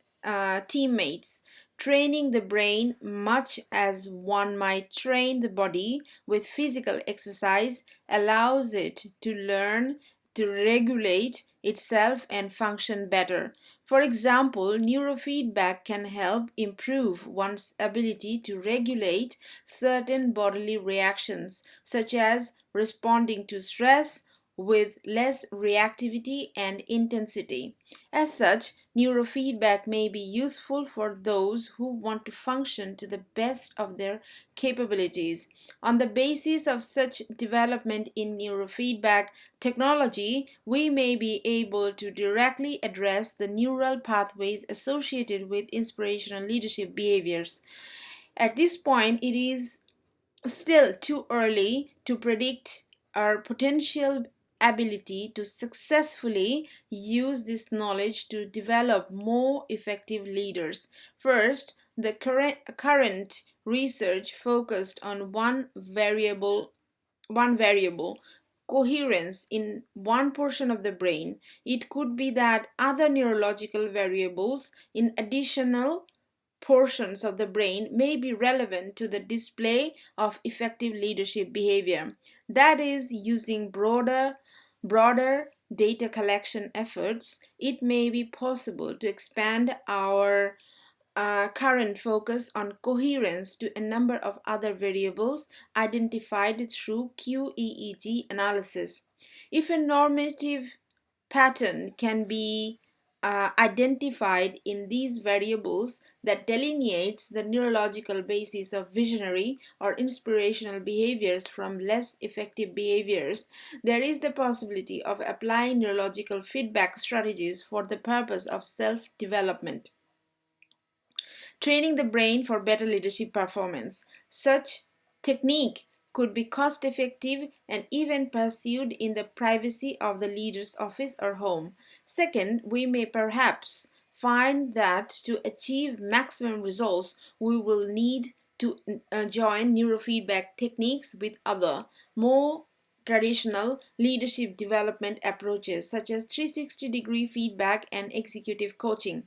teammates, training the brain much as one might train the body with physical exercise allows it to learn to regulate itself and function better. For example, neurofeedback can help improve one's ability to regulate certain bodily reactions, such as responding to stress with less reactivity and intensity. As such, neurofeedback may be useful for those who want to function to the best of their capabilities. On the basis of such development in neurofeedback technology, we may be able to directly address the neural pathways associated with inspirational leadership behaviors. At this point, it is still too early to predict our potential ability to successfully use this knowledge to develop more effective leaders. First, the current research focused on one variable coherence in one portion of the brain. It could be that other neurological variables in additional portions of the brain may be relevant to the display of effective leadership behavior. That is, using broader data collection efforts, it may be possible to expand our current focus on coherence to a number of other variables identified through QEEG analysis. If a normative pattern can be identified in these variables that delineates the neurological basis of visionary or inspirational behaviors from less effective behaviors, there is the possibility of applying neurological feedback strategies for the purpose of self development. Training the brain for better leadership performance. Such technique could be cost effective and even pursued in the privacy of the leader's office or home. Second, we may perhaps find that to achieve maximum results, we will need to join neurofeedback techniques with other, more traditional leadership development approaches such as 360-degree feedback and executive coaching.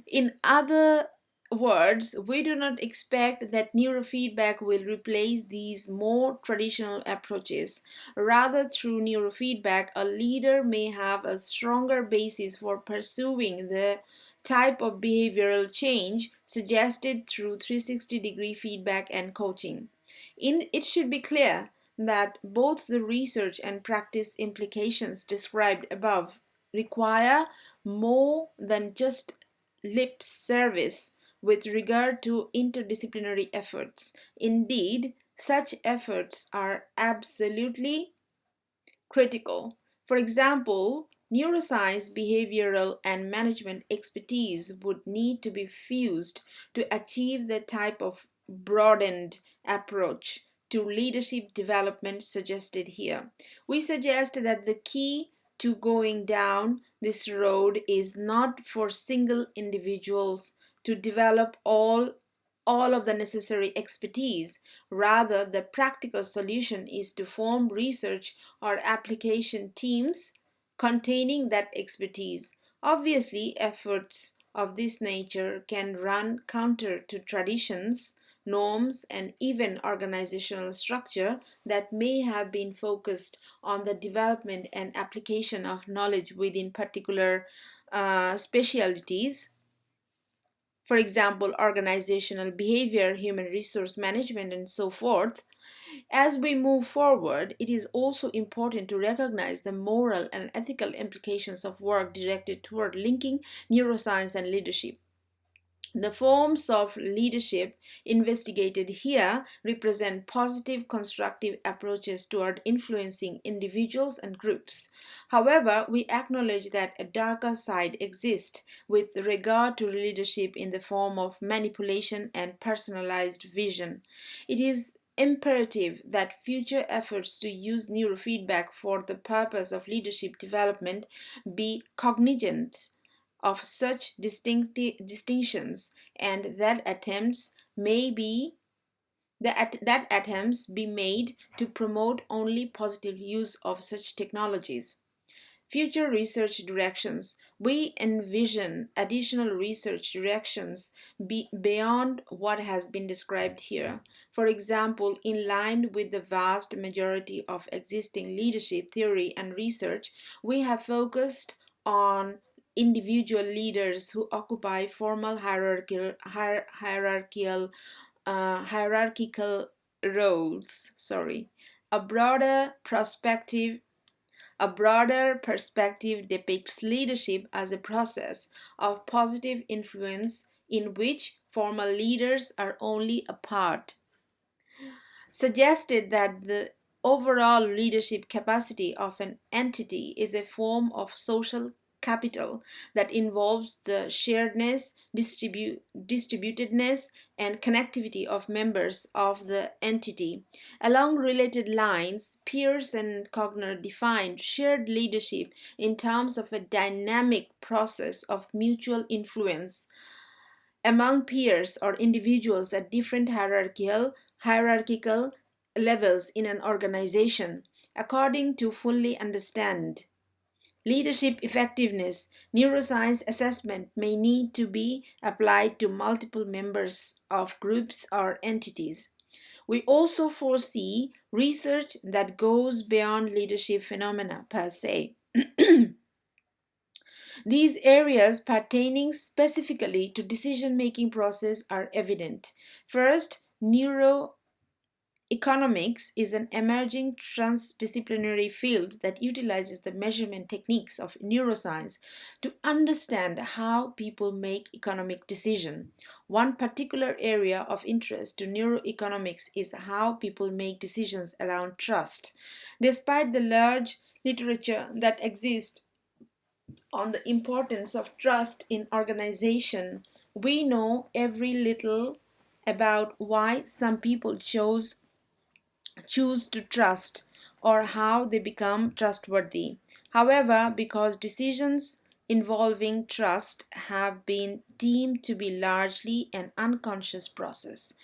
In other words, we do not expect that neurofeedback will replace these more traditional approaches. Rather, through neurofeedback, a leader may have a stronger basis for pursuing the type of behavioral change suggested through 360-degree feedback and coaching. It should be clear that both the research and practice implications described above require more than just lip service with regard to interdisciplinary efforts. Indeed, such efforts are absolutely critical. For example, neuroscience, behavioral, and management expertise would need to be fused to achieve the type of broadened approach to leadership development suggested here. We suggest that the key to going down this road is not for single individuals to develop all of the necessary expertise. Rather, the practical solution is to form research or application teams containing that expertise. Obviously, efforts of this nature can run counter to traditions, norms, and even organizational structure that may have been focused on the development and application of knowledge within particular specialties, for example, organizational behavior, human resource management, and so forth. As we move forward, it is also important to recognize the moral and ethical implications of work directed toward linking neuroscience and leadership. The forms of leadership investigated here represent positive, constructive approaches toward influencing individuals and groups. However, we acknowledge that a darker side exists with regard to leadership in the form of manipulation and personalized vision. It is imperative that future efforts to use neurofeedback for the purpose of leadership development be cognizant of such distinctions, and that attempts be made to promote only positive use of such technologies. Future research directions. We envision additional research directions beyond what has been described here. For example, in line with the vast majority of existing leadership theory and research, we have focused on individual leaders who occupy formal hierarchical roles. A broader perspective a broader perspective depicts leadership as a process of positive influence in which formal leaders are only a part, suggested that the overall leadership capacity of an entity is a form of social capital that involves the sharedness, distributedness, and connectivity of members of the entity. Along related lines, Pierce and Cogner defined shared leadership in terms of a dynamic process of mutual influence among peers or individuals at different hierarchical levels in an organization. According to fully understand leadership effectiveness, neuroscience assessment may need to be applied to multiple members of groups or entities. We also foresee research that goes beyond leadership phenomena per se. These areas pertaining specifically to decision-making process are evident. First, neuroeconomics is an emerging transdisciplinary field that utilizes the measurement techniques of neuroscience to understand how people make economic decisions. One particular area of interest to neuroeconomics is how people make decisions around trust. Despite the large literature that exists on the importance of trust in organization, we know every little about why some people choose to trust or how they become trustworthy. However, because decisions involving trust have been deemed to be largely an unconscious process,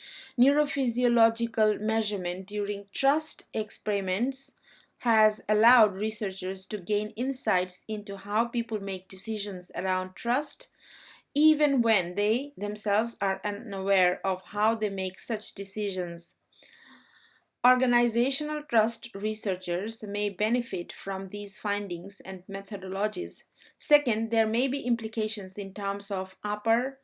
neurophysiological measurement during trust experiments has allowed researchers to gain insights into how people make decisions around trust even when they themselves are unaware of how they make such decisions. Organizational trust researchers may benefit from these findings and methodologies. Second, there may be implications in terms of upper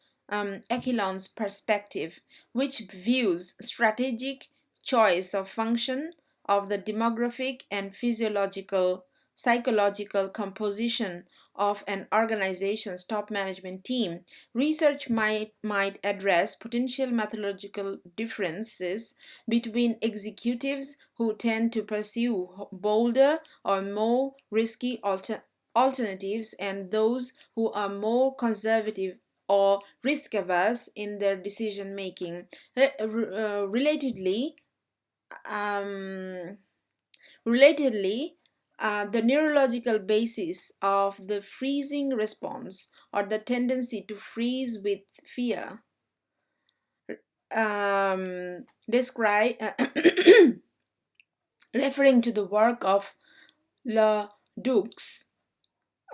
echelon's perspective, which views strategic choice of function of the demographic and physiological, psychological composition of an organization's top management team. Research might address potential methodological differences between executives who tend to pursue bolder or more risky alternatives and those who are more conservative or risk averse in their decision making. Relatedly, um, relatedly, the neurological basis of the freezing response or the tendency to freeze with fear describe referring to the work of Le Dux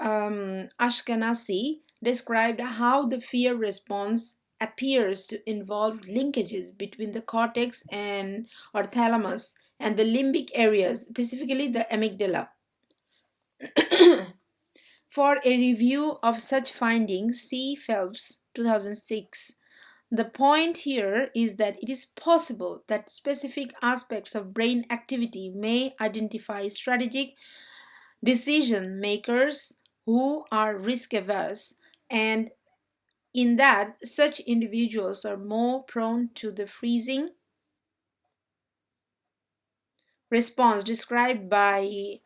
Ashkenazi described how the fear response appears to involve linkages between the cortex and or thalamus and the limbic areas, specifically the amygdala. For a review of such findings, see Phelps 2006. The point here is that it is possible that specific aspects of brain activity may identify strategic decision makers who are risk averse, and in that such individuals are more prone to the freezing response described by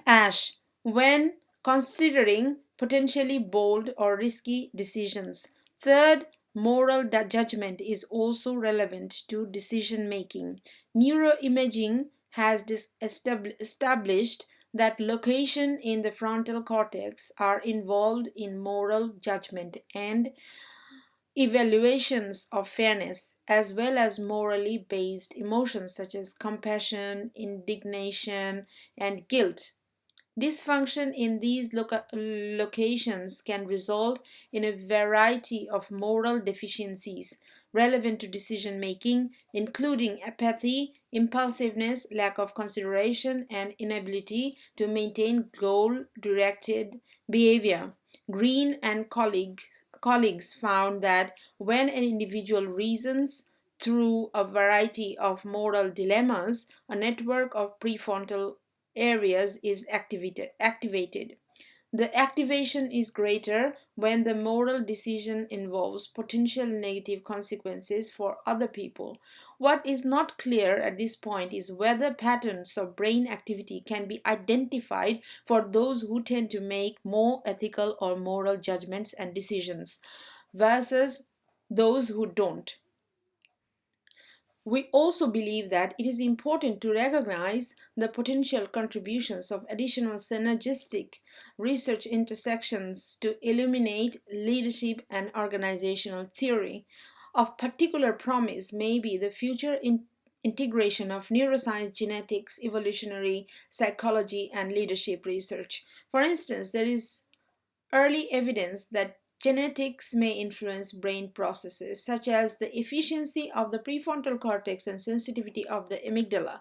Ash when considering potentially bold or risky decisions. Third, moral judgment is also relevant to decision making. Neuroimaging has established that location in the frontal cortex are involved in moral judgment and evaluations of fairness, as well as morally based emotions such as compassion, indignation, and guilt. Dysfunction in these locations can result in a variety of moral deficiencies relevant to decision making, including apathy, impulsiveness, lack of consideration, and inability to maintain goal directed behavior. Green and colleagues found that when an individual reasons through a variety of moral dilemmas, a network of prefrontal areas is activated. The activation is greater when the moral decision involves potential negative consequences for other people. What is not clear at this point is whether patterns of brain activity can be identified for those who tend to make more ethical or moral judgments and decisions versus those who don't. We also believe that it is important to recognize the potential contributions of additional synergistic research intersections to illuminate leadership and organizational theory. Of particular promise may be the future integration of neuroscience, genetics, evolutionary psychology, and leadership research. For instance, there is early evidence that genetics may influence brain processes, such as the efficiency of the prefrontal cortex and sensitivity of the amygdala,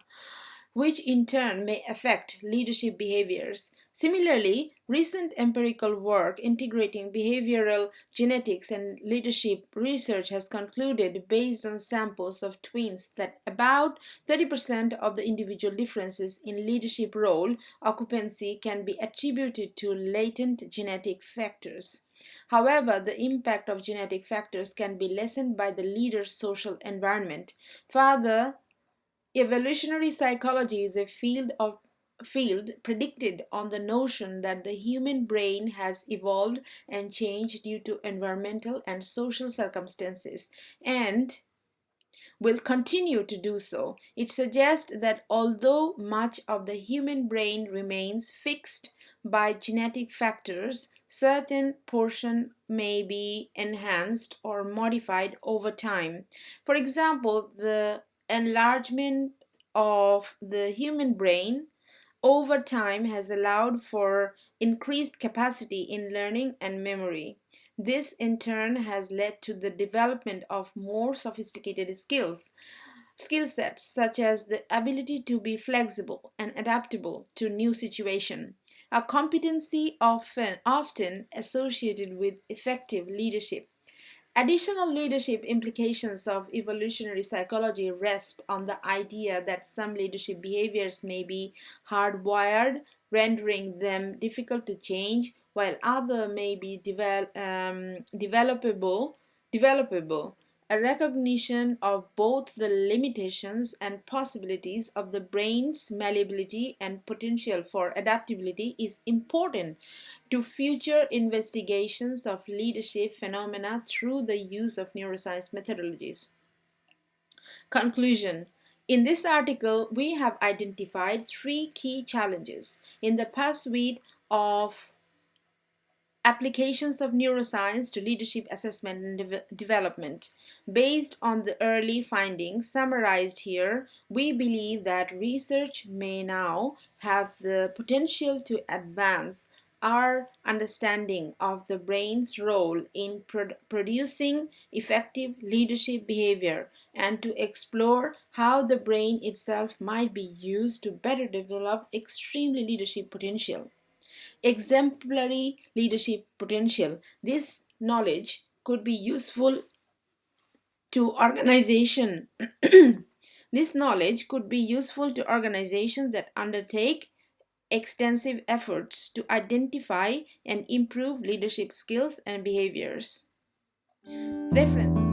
which in turn may affect leadership behaviors. Similarly, recent empirical work integrating behavioral genetics and leadership research has concluded, based on samples of twins, that about 30% of the individual differences in leadership role occupancy can be attributed to latent genetic factors. However, the impact of genetic factors can be lessened by the leader's social environment. Further, evolutionary psychology is a field predicted on the notion that the human brain has evolved and changed due to environmental and social circumstances and will continue to do so. It suggests that although much of the human brain remains fixed by genetic factors, certain portion may be enhanced or modified over time. For example, the enlargement of the human brain over time has allowed for increased capacity in learning and memory. This in turn has led to the development of more sophisticated skill sets such as the ability to be flexible and adaptable to new situations, a competency often associated with effective leadership. Additional leadership implications of evolutionary psychology rest on the idea that some leadership behaviors may be hardwired, rendering them difficult to change, while others may be developable. A recognition of both the limitations and possibilities of the brain's malleability and potential for adaptability is important to future investigations of leadership phenomena through the use of neuroscience methodologies. Conclusion. In this article, we have identified three key challenges in the pursuit of applications of neuroscience to leadership assessment and development. Based on the early findings summarized here, we believe that research may now have the potential to advance our understanding of the brain's role in producing effective leadership behavior and to explore how the brain itself might be used to better develop extremely leadership potential. Exemplary leadership potential. This knowledge could be useful to organization. This knowledge could be useful to organizations that undertake extensive efforts to identify and improve leadership skills and behaviors. Reference